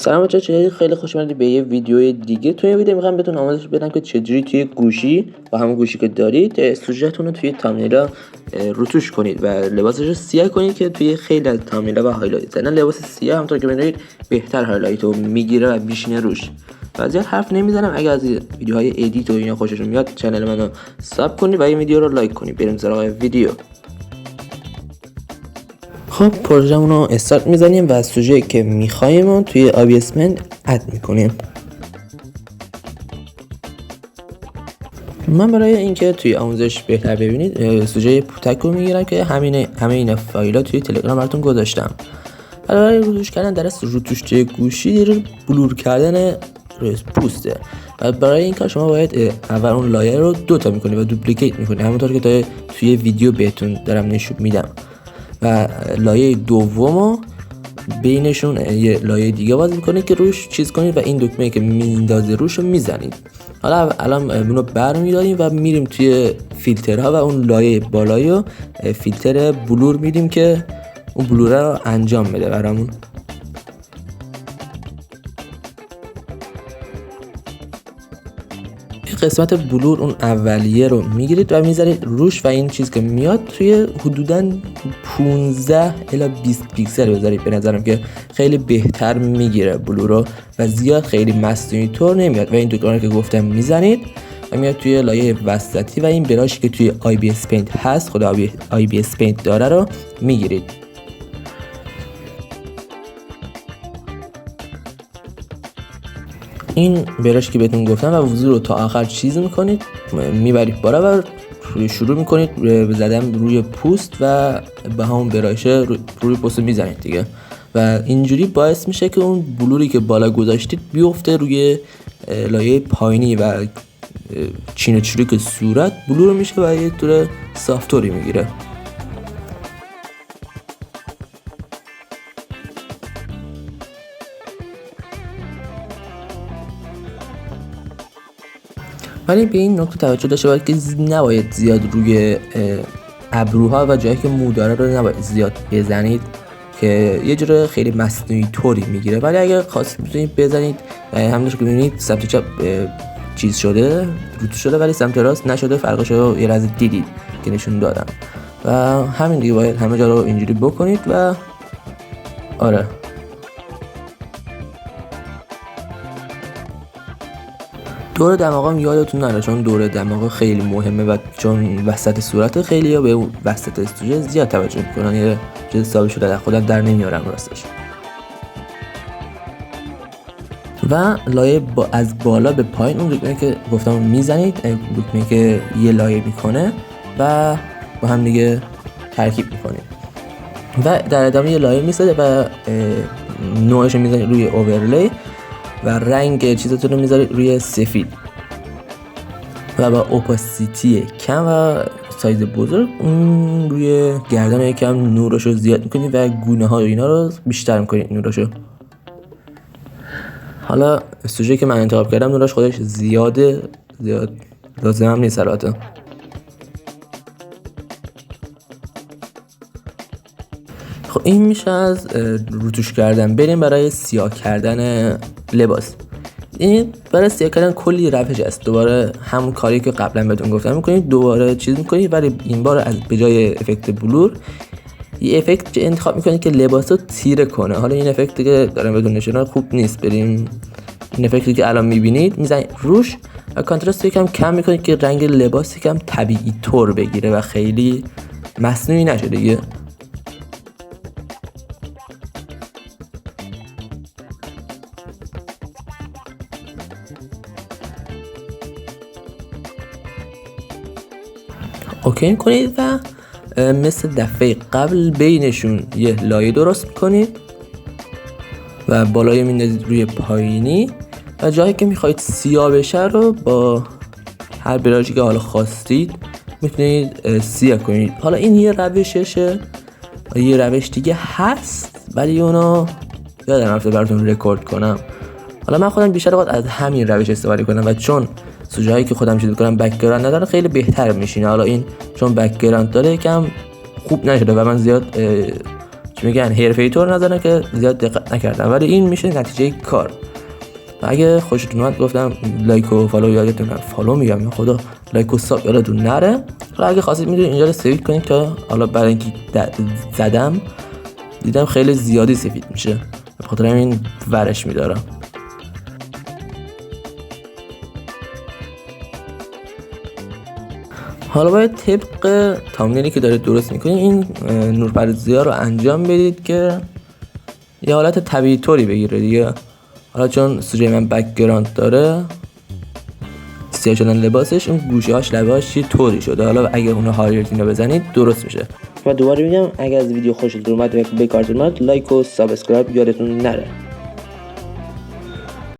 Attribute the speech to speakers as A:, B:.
A: سلام بچه‌ها، خیلی خوش اومدید به یه ویدیو دیگه. توی این ویدیو میخوام بهتون آموزش بدم که چجوری توی گوشی با همون گوشی که دارید سوژه‌تون رو توی تامنیلا روتوش کنید و لباسش رو سیاه کنید که توی خیلی از تامنیلا و هایلایت زدن لباس سیاه همونطور که می‌بینید بهتر هایلایت رو میگیره و میشینه روش. و زیاد حرف نمیزنم. اگه از ویدیوهای ادیت و اینا خوشتون میاد کانال منو ساب کنید و این ویدیو رو لایک کنید. بریم سراغ ویدیو. خب پروژمون رو استارت میزنیم و سوژه که میخوایم رو توی ABS Paint اد میکنیم. من برای اینکه توی آموزش بهتر ببینید سوژه پوتک رو میگیرم که همه این فایل‌ها توی تلگرام براتون گذاشتم. برای روتوش کردن در روتوش توی گوشی بلور کردن پوسته و برای این کار شما باید اول اون لایه رو دوتا میکنید و دوپلیکیت میکنید همونطور که توی ویدیو بهتون دارم نشون میدم و لایه دومو بینشون یه لایه دیگه باز میکنید که روش چیز کنید و این دکمه که میندازه روش رو میزنید. حالا الان اونو برمیداریم و میریم توی فیلترها و اون لایه بالایی رو فیلتر بلور میدیم که اون بلوره رو انجام بده برامون. قسمت بلور اون اولیه رو میگیرید و میذارید روش و این چیز که میاد توی حدوداً 15 الی 20 پیکسل بذارید. به نظرم که خیلی بهتر میگیره بلور رو و زیاد خیلی مصنوعی طور نمیاد و این دوگانه که گفتم میزنید و میاد توی لایه وسطی و این براشی که توی ABS Paint هست خود ABS Paint داره رو میگیرید. این براش که بهتون گفتم و وضوح رو تا آخر چیز میکنید میبرید بالا و شروع میکنید به زدن روی پوست و به همون براشه روی پوست میزنید دیگه و اینجوری باعث میشه که اون بلوری که بالا گذاشتید بیفته روی لایه پایینی و چین و چروک صورت بلور میشه و یه طور صافتوری میگیره. ولی به این نکته توجه داشته باید که نباید زیاد روی ابروها و جایی که مو داره رو نباید زیاد بزنید که یه جور خیلی مصنوعی طوری میگیره. ولی اگر خواستید میتونید بزنید همونطور که میبینید سمت چپ چیز شده روتوش شده ولی سمت راست نشده. فرقش رو یه لحظه دیدید که نشون دادم و همین دیگه باید همه جا رو اینجوری بکنید و آره دور دماغم یادتون نره چون دور دماغ خیلی مهمه و چون وسط صورت خیلی یا به وسط سوژه زیاد توجه میکنن. یه چیز حسابی شده در خودم در نمیارم راستش. و لایه از بالا به پایین اون دکمه که گفتم میزنید دکمه که یه لایه میکنه و با هم دیگه ترکیب میکنید و در ادامه یه لایه میسازه و نوعش میزنید روی اوورلی و رنگ چیزاتون رو میذارید روی سفید و با اوپاسیتی کم و سایز بزرگ روی گردن یکم نورش رو زیاد میکنید و گونه ها و اینا رو بیشتر میکنید نورش رو. حالا سوژه که من انتخاب کردم نورش خودش زیاد لازم هم نیست البته. خب این میشه از روتوش کردن. بریم برای سیاه کردن لباس. این برای سیاه کردن کلی روش است. دوباره همون کاری که قبلا بهتون گفتم میکنید دوباره چیز میکنید ولی این بار از به جای افکت بلور یه افکت انتخاب میکنید که لباس رو تیره کنه. حالا این افکتی که دارم بهتون نشون خوب نیست. بریم این افکتی که الان میبینید میزنید روش و کانتراست یکم کم میکنید که رنگ لباس یکم طبیعی طور بگیره و خیلی مصنوعی نشه دیگه. اوکی کنید و مثل دفعه قبل بینشون یه لایه درست میکنید و بالای میندازید روی پایینی و جایی که میخواید سیاه بشه رو با هر براشی که حالا خواستید میتونید سیاه کنید. حالا این یه روششه و یه روش دیگه هست ولی اونو یادم رفته براتون رکورد کنم. حالا من خودم بیشتر وقت از همین روش استفاده کنم و چون سوژه‌ای که خودم چیز می‌کنم بک‌گراند نداره خیلی بهتر میشینه. حالا این چون بک‌گراند داره یکم خوب نشده و من زیاد که میگن حرفه‌ای طور نزنه که زیاد دقت نکردم، ولی این میشه نتیجه کار. و اگه خوشتون اومد گفتم لایک و فالو یادتون نره، فالو میگم یا خدا، لایک و ساب یادتون نره. و اگه خواستید میتونید اینجا رو سیو کنید که حالا برای اینکه زدم دیدم خیلی زیادی سفید میشه، به خاطر همین ورش میدارم. حالا باید طبق تامنیلی که دارید درست میکنید این نورپردازی‌ها رو انجام بدید که یه حالت طبیعی طوری بگیره دیگه. حالا چون سوژه من بک‌گراند داره سیاه شدن لباسش، اون گوشه‌هاش لبه‌هاش یه طوری شده. حالا اگه اون هایلایت اینو بزنید درست میشه. و دوباره میگم اگه از ویدیو خوشتون اومد و به کارتون اومد لایک و سابسکرایب یادتون نره.